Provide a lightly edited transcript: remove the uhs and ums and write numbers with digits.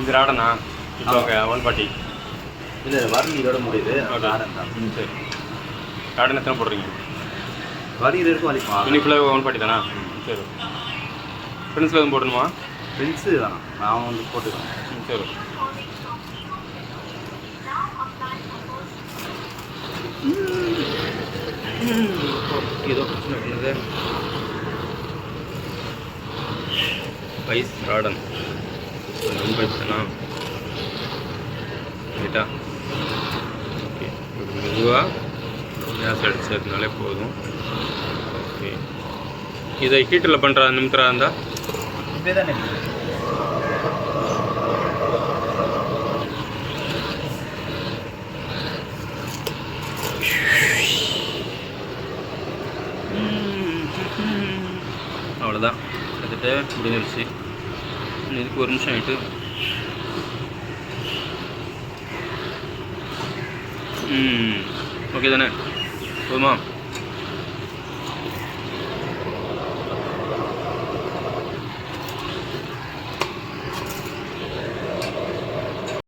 இது ராடனா ஓகே 140 இல்லை வரி இதோட முடியுது ராடன் தான். சரி ராடன் எத்தனை போடுறீங்க? வரி இது இருக்கும் வலிப்பா இன்னைக்கு ஃபுல்லாக 140 தானா? சரி ஃப்ரெண்ட்ஸில் எதுவும் போடணுமா? ஃப்ரெண்ட்ஸு வேணாம் நான் வந்து போட்டுக்கிறேன். சரி ஏதோ பிரச்சனை பண்ணுது. ஸ்பைஸ் ராடன் 150 தானா? ரைட்டா ஓகே மெதுவாக கேஸ் அடிச்சதுனாலே போதும். ஓகே இதை ஹீட்டில் பண்ணுறா நிமித்துறா இருந்தால் இப்படியே தானே அவ்வளோதான் எடுத்துகிட்டு முடிஞ்சிருச்சு. இதுக்கு ஒரு நிமிஷம் ஆகிட்டு ஓகே தானே போதுமா?